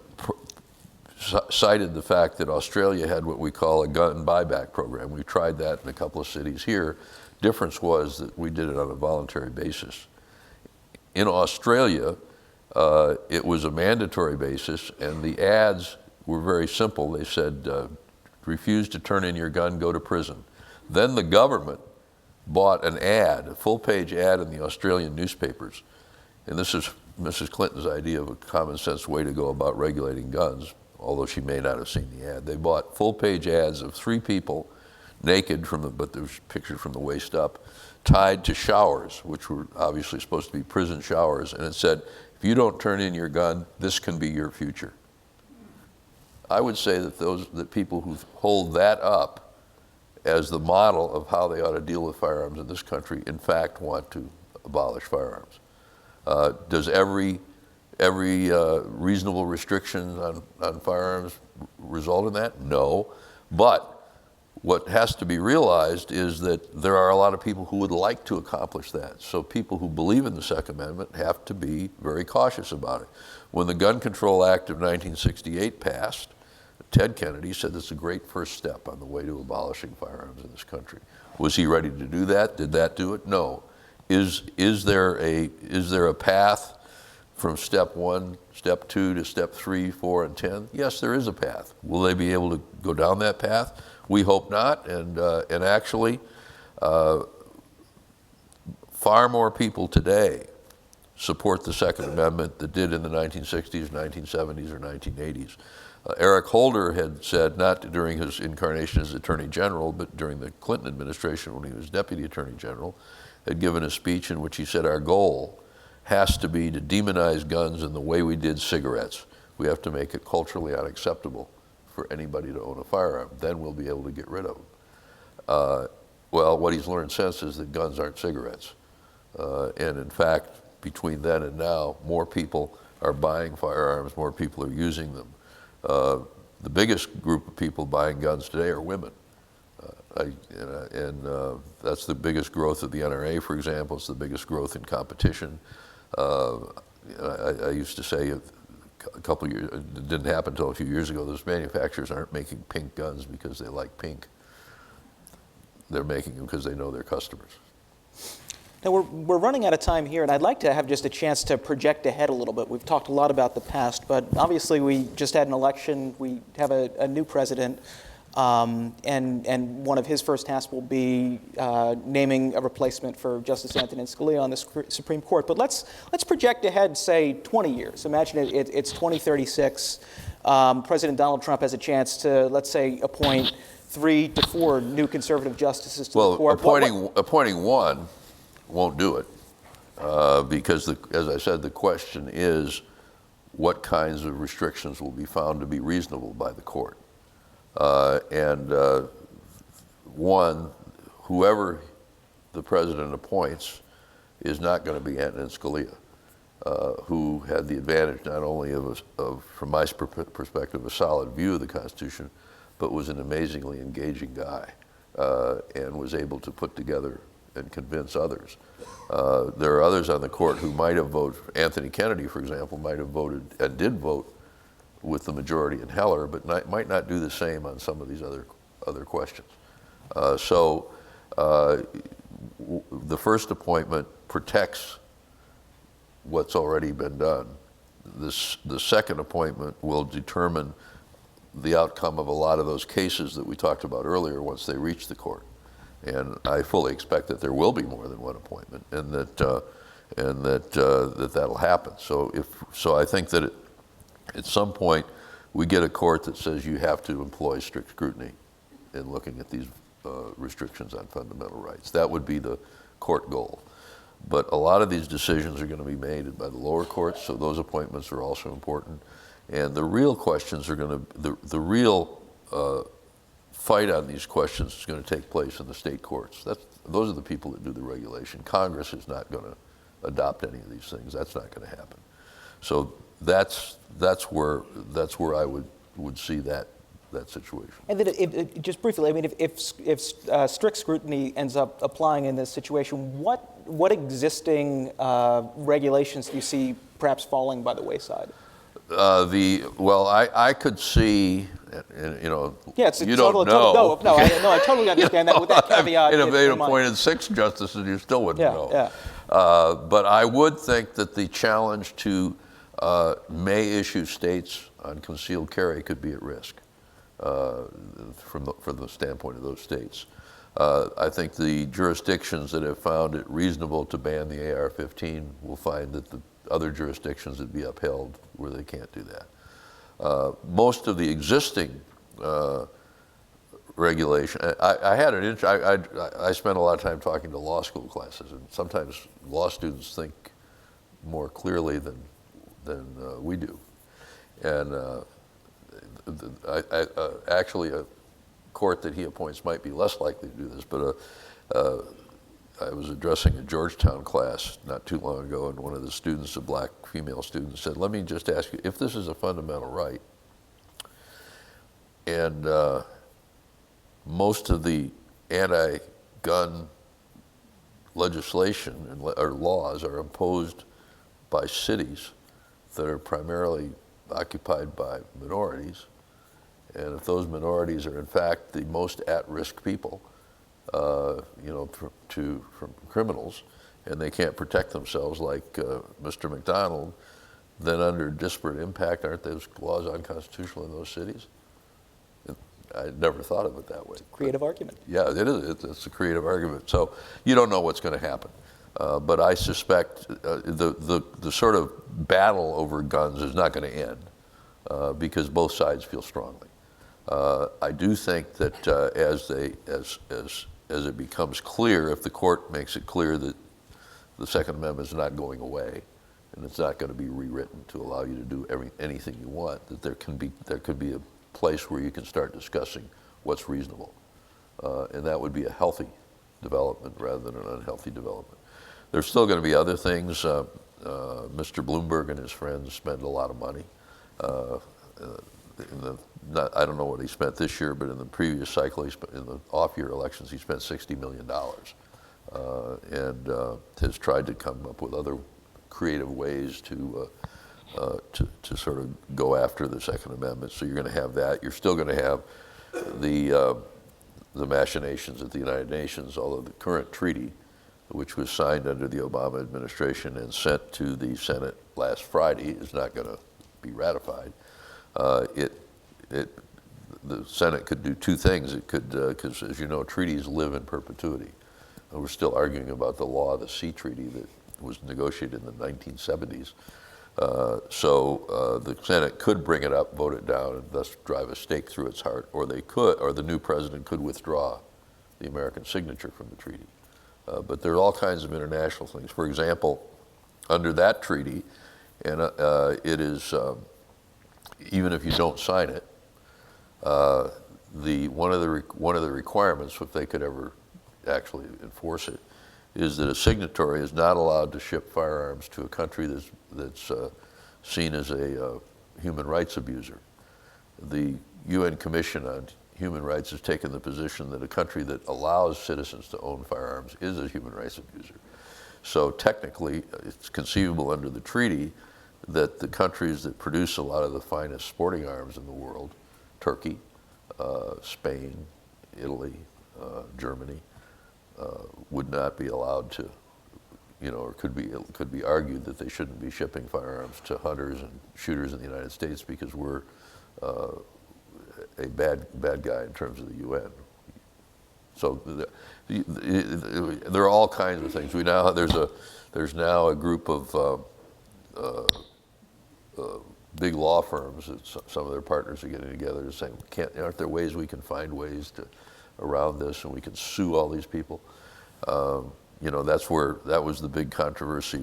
cited the fact that Australia had what we call a gun buyback program. We tried that in a couple of cities here. Difference was that we did it on a voluntary basis. In Australia, it was a mandatory basis, and the ads were very simple. They said, refuse to turn in your gun, go to prison. Then the government bought an ad, a full-page ad in the Australian newspapers. And this is Mrs. Clinton's idea of a common sense way to go about regulating guns, although she may not have seen the ad. They bought full-page ads of 3 people naked, but there's pictures from the waist up, tied to showers, which were obviously supposed to be prison showers, and it said, if you don't turn in your gun, this can be your future. I would say that people who hold that up as the model of how they ought to deal with firearms in this country, in fact, want to abolish firearms. Does every reasonable restriction on firearms result in that? No. But what has to be realized is that there are a lot of people who would like to accomplish that. So people who believe in the Second Amendment have to be very cautious about it. When the Gun Control Act of 1968 passed, Ted Kennedy said it's a great first step on the way to abolishing firearms in this country. Was he ready to do that? Did that do it? No. Is there a path from step 1, step 2 to step 3, 4, and 10? Yes, there is a path. Will they be able to go down that path? We hope not, and actually, far more people today support the Second Amendment that did in the 1960s, 1970s, or 1980s. Eric Holder had said, not during his incarnation as Attorney General, but during the Clinton administration when he was Deputy Attorney General, had given a speech in which he said our goal has to be to demonize guns in the way we did cigarettes. We have to make it culturally unacceptable for anybody to own a firearm. Then we'll be able to get rid of them. Well, what he's learned since is that guns aren't cigarettes. And in fact, between then and now, more people are buying firearms, more people are using them. The biggest group of people buying guns today are women. That's the biggest growth of the NRA, for example. It's the biggest growth in competition. I used to say a couple of years, it didn't happen until a few years ago, those manufacturers aren't making pink guns because they like pink. They're making them because they know their customers. Now, we're running out of time here, and I'd like to have just a chance to project ahead a little bit. We've talked a lot about the past, but obviously we just had an election. We have a new president, and one of his first tasks will be naming a replacement for Justice Antonin Scalia on the Supreme Court. But let's project ahead, say, 20 years. Imagine it's 2036. President Donald Trump has a chance to, let's say, appoint 3 to 4 new conservative justices to the court. Appointing one won't do it because, as I said, the question is what kinds of restrictions will be found to be reasonable by the court. One, whoever the president appoints is not going to be Antonin Scalia, who had the advantage not only of, from my perspective, a solid view of the Constitution, but was an amazingly engaging guy and was able to put together and convince others. There are others on the court who might have voted. Anthony Kennedy, for example, might have voted and did vote with the majority in Heller, but might not do the same on some of these other questions. The first appointment protects what's already been done. The second appointment will determine the outcome of a lot of those cases that we talked about earlier once they reach the court. And I fully expect that there will be more than one appointment, and that'll happen. So I think that at some point we get a court that says you have to employ strict scrutiny in looking at these restrictions on fundamental rights. That would be the court goal. But a lot of these decisions are going to be made by the lower courts, so those appointments are also important. And the real questions are going to, the real fight on these questions is going to take place in the state courts. Those are the people that do the regulation. Congress is not going to adopt any of these things. That's not going to happen. So that's where I would see that situation. And then, just briefly, I mean, if strict scrutiny ends up applying in this situation, what existing regulations do you see perhaps falling by the wayside? I could see, Yeah, it's you don't know. I totally understand that with that caveat. If they appointed 6 justices, you still wouldn't know. Yeah. But I would think that the challenge to may issue states on concealed carry could be at risk from the standpoint of those states. I think the jurisdictions that have found it reasonable to ban the AR-15 will find that other jurisdictions would be upheld where they can't do that. Most of the existing regulation, I spent a lot of time talking to law school classes, and sometimes law students think more clearly than we do. And actually, a court that he appoints might be less likely to do this, but I was addressing a Georgetown class not too long ago, and one of the students, a black female student, said, let me just ask you, if this is a fundamental right, and most of the anti-gun legislation or laws are imposed by cities that are primarily occupied by minorities, and if those minorities are in fact the most at-risk people, from criminals, and they can't protect themselves like Mr. McDonald, then under disparate impact, aren't those laws unconstitutional in those cities? I never thought of it that way. Creative argument. Yeah, it is. It's a creative argument. So you don't know what's going to happen. But I suspect the sort of battle over guns is not going to end because both sides feel strongly. I do think that as it becomes clear, if the court makes it clear that the Second Amendment is not going away and it's not going to be rewritten to allow you to do anything you want, that there could be a place where you can start discussing what's reasonable. And that would be a healthy development rather than an unhealthy development. There's still going to be other things. Mr. Bloomberg and his friends spend a lot of money. I don't know what he spent this year, but in the previous cycle, in the off-year elections, he spent $60 million and has tried to come up with other creative ways to sort of go after the Second Amendment. So you're going to have that. You're still going to have the machinations at the United Nations, although the current treaty, which was signed under the Obama administration and sent to the Senate last Friday, is not going to be ratified. The Senate could do two things. It could, because as you know, treaties live in perpetuity. And we're still arguing about the law of the sea treaty that was negotiated in the 1970s. So the Senate could bring it up, vote it down, and thus drive a stake through its heart, or the new president could withdraw the American signature from the treaty. But there are all kinds of international things. For example, under that treaty, and it is even if you don't sign it, one of the requirements, if they could ever actually enforce it, is that a signatory is not allowed to ship firearms to a country that's seen as a human rights abuser. The UN Commission on Human Rights has taken the position that a country that allows citizens to own firearms is a human rights abuser. So technically, it's conceivable under the treaty that the countries that produce a lot of the finest sporting arms in the world, Turkey, Spain, Italy, Germany, would not be allowed to, or could be argued that they shouldn't be shipping firearms to hunters and shooters in the United States because we're a bad guy in terms of the UN. So there are all kinds of things. There's now a group of big law firms that some of their partners are getting together and saying, aren't there ways we can find ways around this and we can sue all these people? That was the big controversy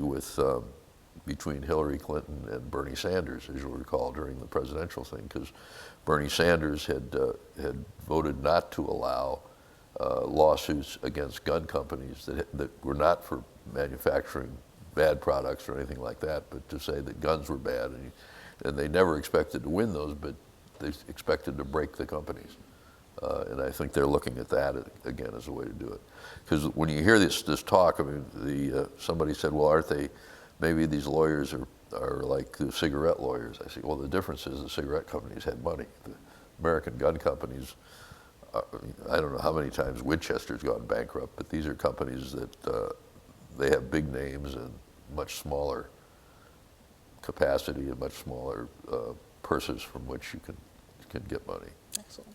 between Hillary Clinton and Bernie Sanders, as you'll recall, during the presidential thing, because Bernie Sanders had voted not to allow lawsuits against gun companies that were not for manufacturing bad products or anything like that, but to say that guns were bad, and they never expected to win those, but they expected to break the companies. And I think they're looking at that again as a way to do it. Because when you hear this talk, I mean, somebody said, well, aren't they? Maybe these lawyers are like the cigarette lawyers. I say, well, the difference is the cigarette companies had money. The American gun companies, I don't know how many times Winchester's gone bankrupt, but these are companies that they have big names and much smaller capacity and much smaller purses from which you can get money. Excellent.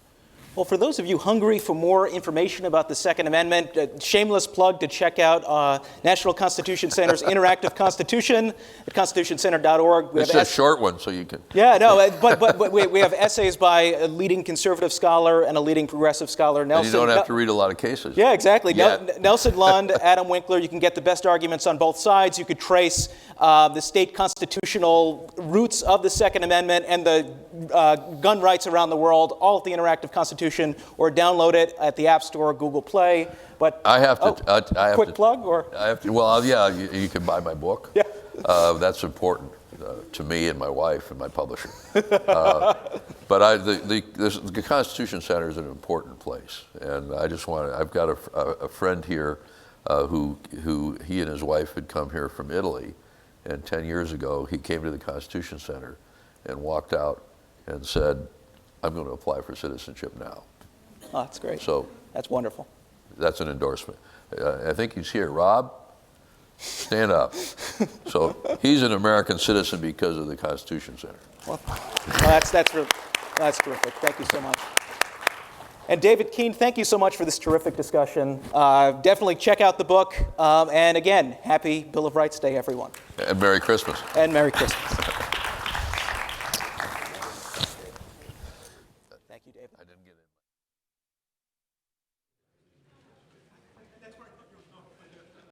Well, for those of you hungry for more information about the Second Amendment, shameless plug to check out National Constitution Center's Interactive Constitution at constitutioncenter.org. It's a short one, so you can. Yeah, no, but we have essays by a leading conservative scholar and a leading progressive scholar, Nelson. And you don't have to read a lot of cases. Yeah, exactly. Yet. Nelson Lund, Adam Winkler, you can get the best arguments on both sides. You could trace the state constitutional roots of the Second Amendment and the gun rights around the world, all at the Interactive Constitution, or download it at the App Store or Google Play. But I have to. Quick plug, or I have to. Well, yeah, you can buy my book. Yeah. That's important to me and my wife and my publisher. But the Constitution Center is an important place, and I just want to. I've got a friend here who he and his wife had come here from Italy, and 10 years ago he came to the Constitution Center and walked out and said, "I'm going to apply for citizenship now." Oh, that's great. So that's wonderful. that's an endorsement. I think he's here. Rob, stand up. So he's an American citizen because of the Constitution Center. Well, that's terrific. Thank you so much. And David Keene, thank you so much for this terrific discussion. Definitely check out the book. And again, happy Bill of Rights Day, everyone. And Merry Christmas. And Merry Christmas.